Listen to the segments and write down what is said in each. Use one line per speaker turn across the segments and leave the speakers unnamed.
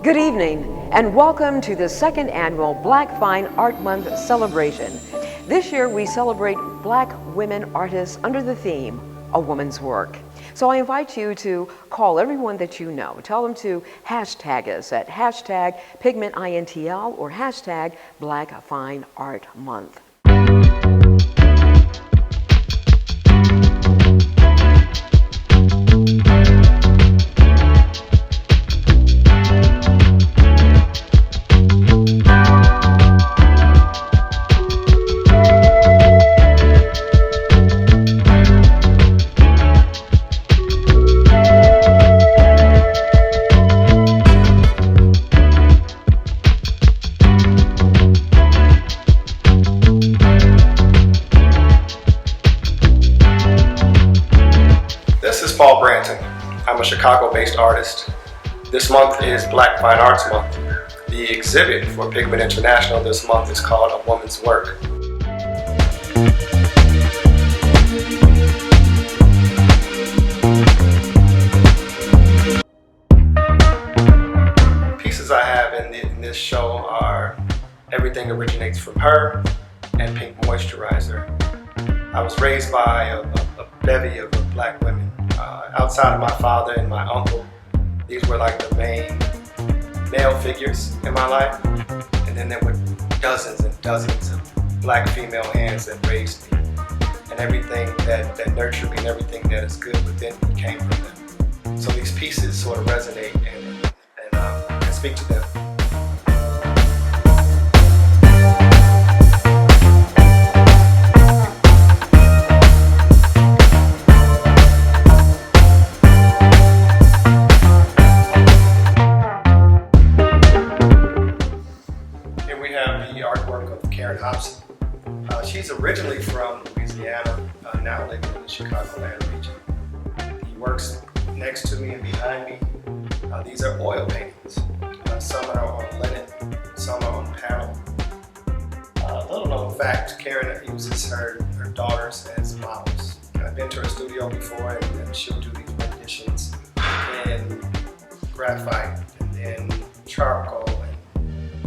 Good evening, and welcome to the second annual Black Fine Art Month celebration. This year we celebrate Black women artists under the theme, A Woman's Work. So I invite you to call everyone that you know. Tell them to hashtag us at hashtag PigmentINTL or hashtag Black Fine Art Month.
I'm a Chicago-based artist. This month is Black Fine Arts Month. The exhibit for Pigment International this month is called A Woman's Work. Pieces I have in this show are Everything Originates From Her and Pink Moisturizer. I was raised by a bevy of Black women. Outside of my father and my uncle, these were like the main male figures in my life. And then there were dozens and dozens of Black female hands that raised me. And everything that nurtured me and everything that is good within me came from them. So these pieces sort of resonate and speak to them. Hobson. She's originally from Louisiana, now living in the Chicagoland region. He works next to me and behind me. These are oil paintings. Some are on linen, some are on panel. Little known fact, Kyrin uses her daughters as models. I've been to her studio before and she'll do these renditions in graphite and then charcoal.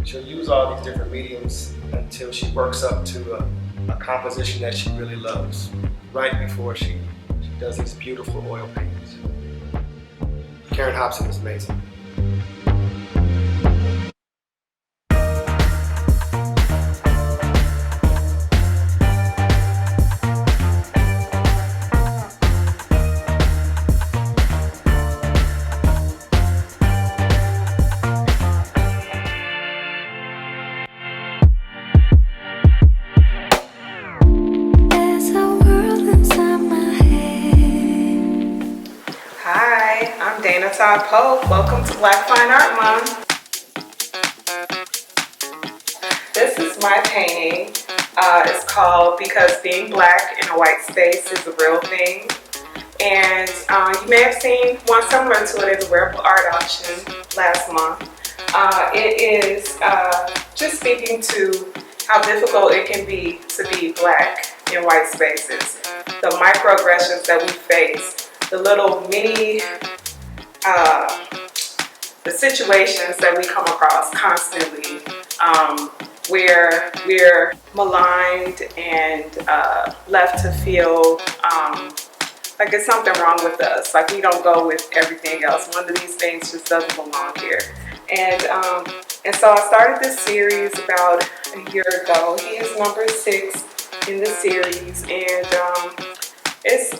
She'll use all these different mediums until she works up to a composition that she really loves, right before she does these beautiful oil paintings. Kyrin Hobson is amazing.
Todd, welcome to Black Fine Art Month. This is my painting. It's called Because Being Black in a White Space is a Real Thing. And you may have seen one similar to it at the Wearable Art Auction last month. It is just speaking to how difficult it can be to be Black in white spaces. The microaggressions that we face, the little mini the situations that we come across constantly where we're maligned and left to feel like there's something wrong with us, like we don't go with everything else. One of these things just doesn't belong here. And so I started this series about a year ago. He is number 6 in the series, and it's,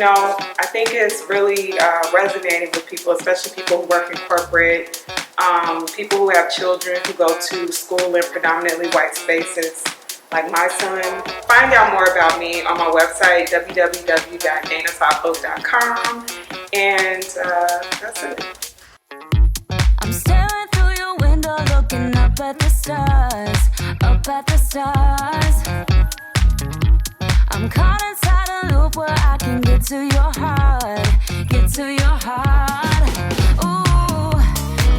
I think it's really resonating with people, especially people who work in corporate, people who have children who go to school in predominantly white spaces, like my son. Find out more about me on my website, www.danatopo.com, and that's it.
I'm staring through your window, looking up at the stars, up at the stars. I'm caught inside a loop where I can get to your heart, get to your heart. Ooh,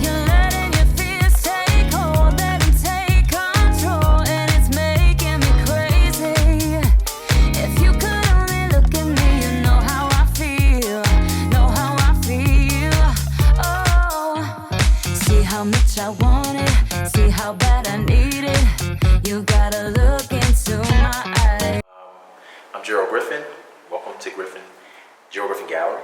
you're letting your fears take hold, let them take control, and it's making me crazy. If you could only look at me, you know how I feel, know how I feel. Oh, see how much
Gerald Griffin. Welcome to Gerald Griffin Gallery.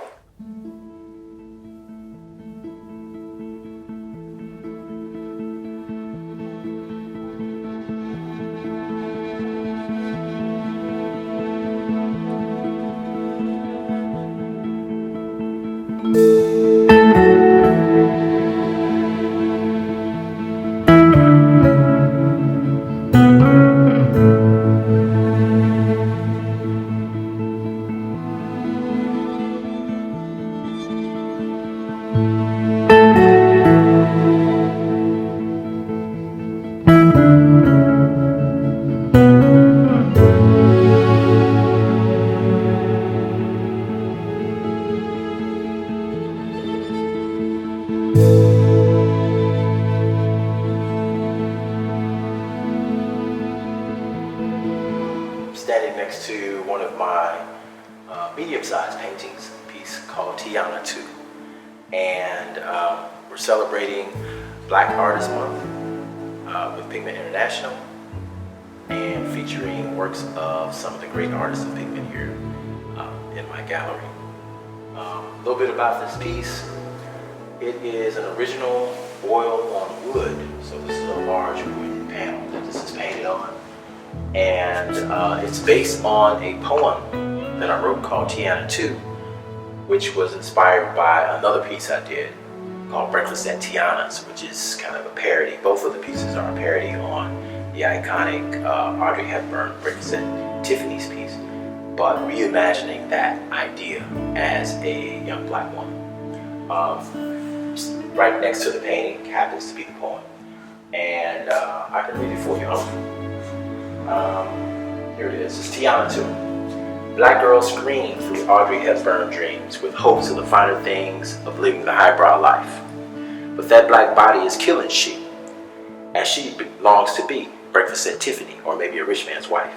Standing next to one of my medium-sized paintings, a piece called Tiana 2. And we're celebrating Black Artist Month with Pigment International and featuring works of some of the great artists of pigment here in my gallery. A little bit about this piece. It is an original oil on wood. So this is a large wooden panel that this is painted on. And it's based on a poem that I wrote called Tiana 2, which was inspired by another piece I did called Breakfast at Tiana's, which is kind of a parody. Both of the pieces are a parody on the iconic Audrey Hepburn Breakfast at Tiffany's piece, but reimagining that idea as a young black woman. Right next to the painting happens to be the poem, and I can read it for you. Here it is. It's Tiana 2. Black girls scream through Audrey Hepburn dreams with hopes of the finer things of living the highbrow life. But that black body is killing she, as she longs to be Breakfast at Tiffany or maybe a rich man's wife.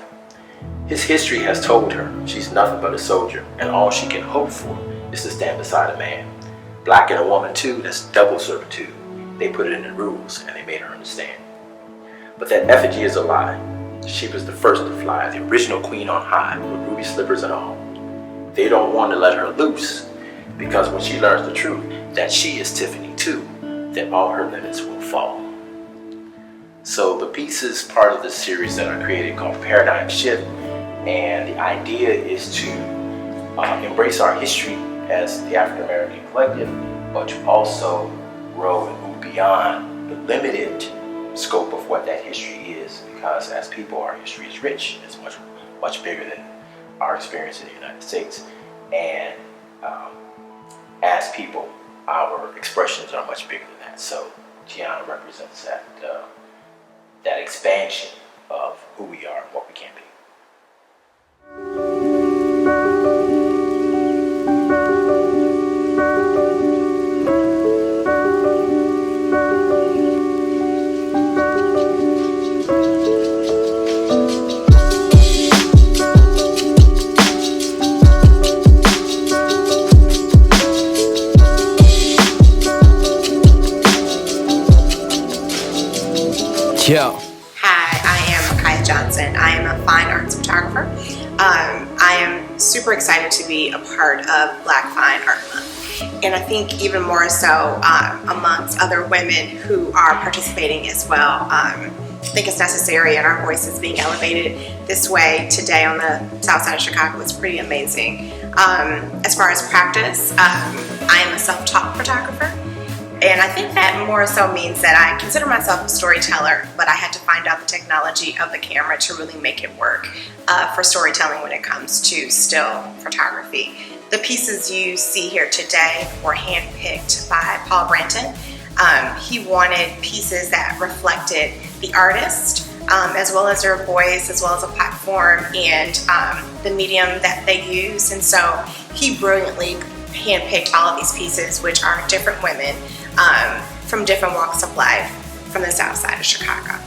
His history has told her she's nothing but a soldier, and all she can hope for is to stand beside a man. Black and a woman too, that's double servitude. They put it in the rules and they made her understand. But that effigy is a lie. She was the first to fly, the original queen on high, with ruby slippers and all. They don't want to let her loose, because when she learns the truth, that she is Tiffany too, then all her limits will fall. So the piece is part of the series that I created called Paradigm Shift, and the idea is to embrace our history as the African American collective, but to also grow and move beyond the limited scope of what that history is, because as people, our history is rich. It's much bigger than our experience in the United States, and as people, our expressions are much bigger than that. So Tiana represents that expansion of who we are and what we can be.
Yo.
Hi, I am Michaeh. I am a fine arts photographer. I am super excited to be a part of Black Fine Art Month. And I think even more so amongst other women who are participating as well. I think it's necessary, and our voices being elevated this way today on the south side of Chicago is pretty amazing. As far as practice, I am a self-taught photographer. And I think that more so means that I consider myself a storyteller, but I had to find out the technology of the camera to really make it work for storytelling when it comes to still photography. The pieces you see here today were handpicked by Paul Branton. He wanted pieces that reflected the artist, as well as their voice, as well as a platform and the medium that they use. And so he brilliantly handpicked all of these pieces, which are different women from different walks of life from the south side of Chicago.